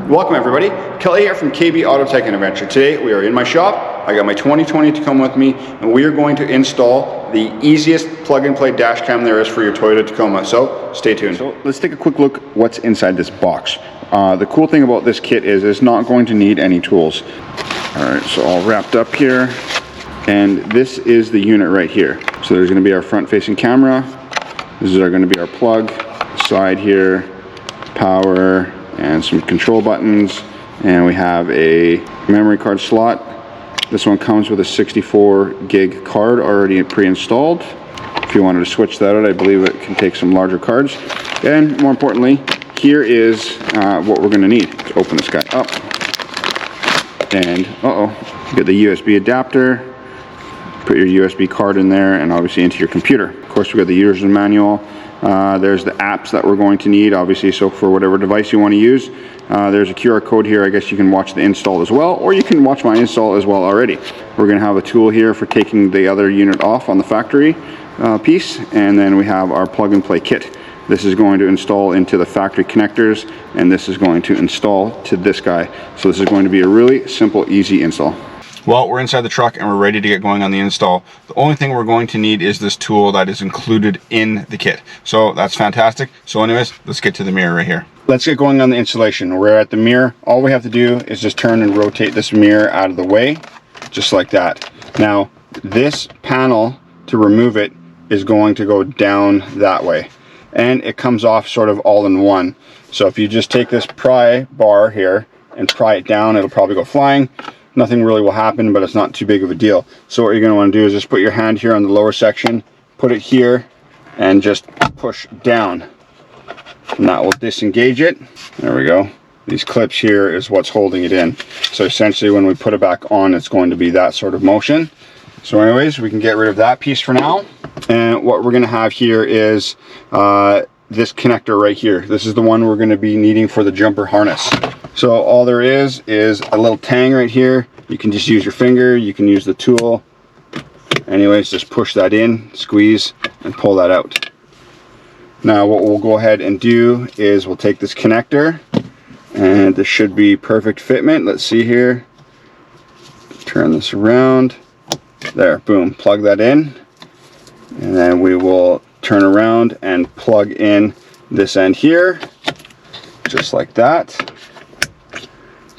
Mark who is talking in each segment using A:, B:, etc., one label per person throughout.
A: Welcome everybody, Kelly here from KB Auto Tech and Adventure. Today we are in my shop. I got my 2020 Tacoma with me, and we are going to install the easiest plug-and-play dash cam there is for your Toyota Tacoma. So stay tuned. So let's take a quick look what's inside this box. The cool thing about this kit is it's not going to need any tools. All right, so all wrapped up here, and this is the unit right here. So there's going to be our front-facing camera. This is going to be our plug. Side here, power, and some control buttons, and we have a memory card slot. This one comes with a 64 gig card already pre-installed. If you wanted to switch that out, I believe it can take some larger cards. And more importantly, here is what we're going to need. Let's open this guy up, and you get the USB adapter. Put your USB card in there and obviously into your computer. Of course, we got the user manual. There's the apps that we're going to need, obviously, so for whatever device you want to use. There's a QR code here. I guess you can watch the install as well, or you can watch my install as well already. We're going to have a tool here for taking the other unit off on the factory piece, and then we have our plug-and-play kit. This is going to install into the factory connectors, and this is going to install to this guy. So this is going to be a really simple, easy install. Well, we're inside the truck and we're ready to get going on the install. The only thing we're going to need is this tool that is included in the kit. So that's fantastic. So anyways, let's get to the mirror right here. Let's get going on the installation. We're at the mirror. All we have to do is just turn and rotate this mirror out of the way, just like that. Now, this panel, to remove it, is going to go down that way. And it comes off sort of all in one. So if you just take this pry bar here and pry it down, it'll probably go flying. Nothing really will happen, but it's not too big of a deal. So what you're going to want to do is just put your hand here on the lower section, put it here, and just push down. And that will disengage it. There we go. These clips here is what's holding it in. So essentially when we put it back on, it's going to be that sort of motion. So anyways, we can get rid of that piece for now. And what we're going to have here is this connector right here. This is the one we're going to be needing for the jumper harness. So all there is a little tang right here. You can just use your finger, you can use the tool. Anyways, just push that in, squeeze, and pull that out. Now what we'll go ahead and do is we'll take this connector, and this should be perfect fitment. Let's see here. Turn this around. There, boom, plug that in. And then we will turn around and plug in this end here, just like that.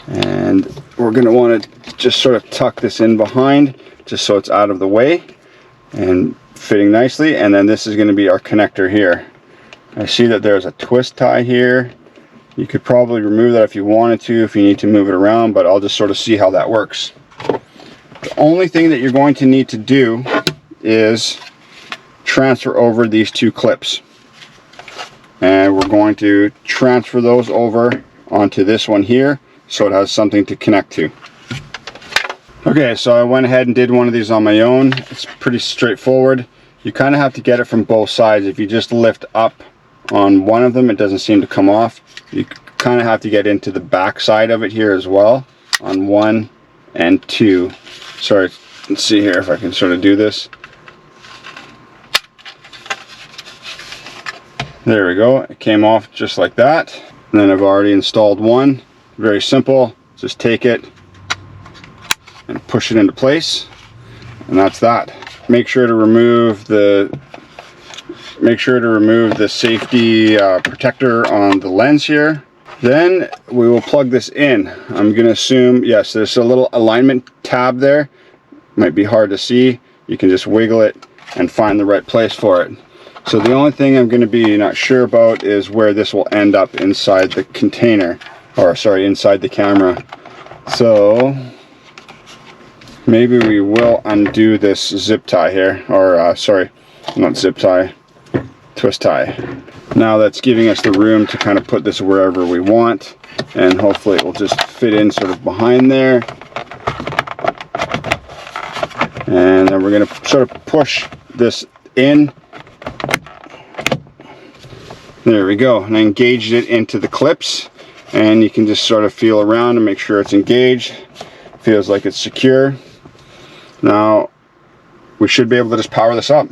A: And we're going to want to just sort of tuck this in behind, just so it's out of the way and fitting nicely. And then this is going to be our connector here. I see that there's a twist tie here. You could probably remove that if you wanted to, if you need to move it around, but I'll just sort of see how that works. The only thing that you're going to need to do is transfer over these two clips. And we're going to transfer those over onto this one here, so it has something to connect to. Okay, so I went ahead and did one of these on my own. It's pretty straightforward. You kind of have to get it from both sides. If you just lift up on one of them, it doesn't seem to come off. You kind of have to get into the back side of it here as well, on 1 and 2. Sorry, let's see here if I can sort of do this. There we go, it came off just like that. And then I've already installed one. Very simple, just take it and push it into place, and that's that. Make sure to remove the safety protector on the lens here. Then we will plug this in. I'm gonna assume, yes, there's a little alignment tab there. Might be hard to see. You can just wiggle it and find the right place for it. So the only thing I'm gonna be not sure about is where this will end up inside the container. Or sorry, inside the camera. So maybe we will undo this zip tie here, or sorry, not zip tie, twist tie. Now that's giving us the room to kind of put this wherever we want, and hopefully it will just fit in sort of behind there. And then we're going to sort of push this in. There we go, and I engaged it into the clips. And you can just sort of feel around and make sure it's engaged. Feels like it's secure. Now we should be able to just power this up.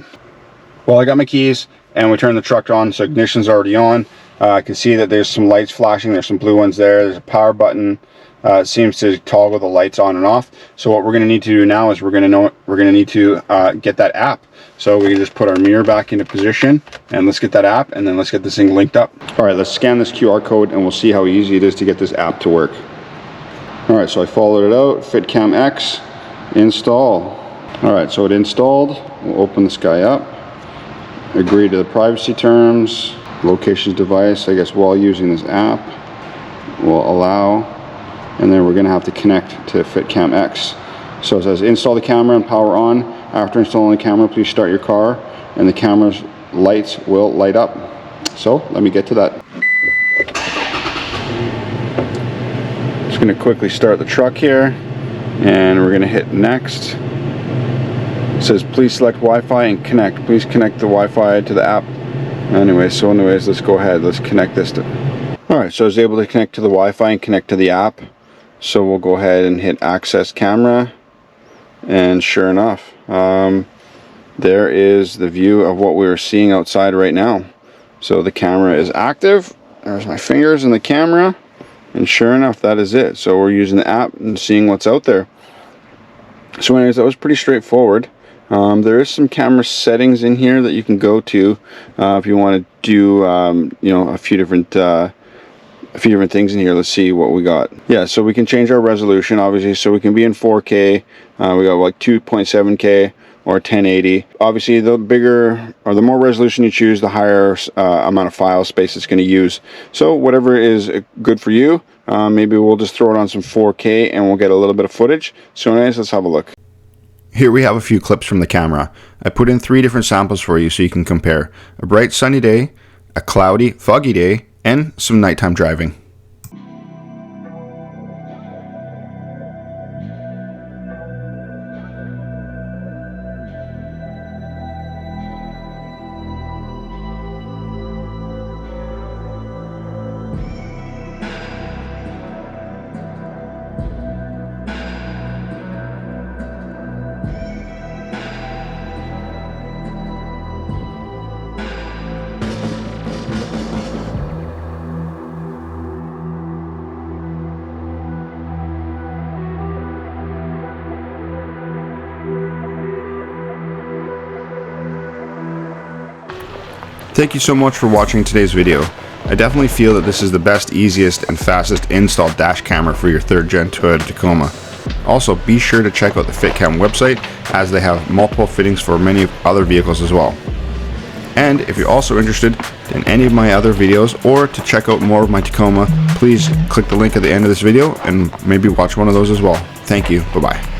A: Well, I got my keys and we turned the truck on, so ignition's already on. I can see that there's some lights flashing. There's some blue ones there. There's a power button. It seems to toggle the lights on and off. So what we're going to need to do now is we're going to need to get that app. So we can just put our mirror back into position, and let's get that app, and then let's get this thing linked up. All right, let's scan this QR code, and we'll see how easy it is to get this app to work. All right, so I followed it out. Fitcamx, install. All right, so it installed. We'll open this guy up. Agree to the privacy terms. Locations device, I guess while using this app. We'll allow, and then we're going to have to connect to Fitcamx. So it says install the camera and power on. After installing the camera, please start your car, and the camera's lights will light up. So let me get to that. Just going to quickly start the truck here, and we're going to hit next. It says please select Wi-Fi and connect. Please connect the Wi-Fi to the app. Anyways, let's go ahead. Let's connect this to. All right, so I was able to connect to the Wi-Fi and connect to the app. So we'll go ahead and hit access camera, and sure enough, there is the view of what we were seeing outside right now. So the camera is active. There's my fingers in the camera, and sure enough, that is it. So we're using the app and seeing what's out there. So anyways, that was pretty straightforward. There is some camera settings in here that you can go to if you want to do a few different things in here. Let's see what we got. Yeah, so we can change our resolution, obviously, so we can be in 4K. We got like 2.7K or 1080. Obviously, the bigger or the more resolution you choose, the higher amount of file space it's going to use. So whatever is good for you, maybe we'll just throw it on some 4K and we'll get a little bit of footage. So anyways, let's have a look. Here we have a few clips from the camera. I put in 3 different samples for you so you can compare. A bright sunny day, a cloudy, foggy day, and some nighttime driving. Thank you so much for watching today's video. I definitely feel that this is the best, easiest, and fastest installed dash camera for your 3rd gen Toyota Tacoma. Also, be sure to check out the Fitcam website, as they have multiple fittings for many other vehicles as well. And if you're also interested in any of my other videos, or to check out more of my Tacoma, please click the link at the end of this video and maybe watch one of those as well. Thank you. Bye-bye.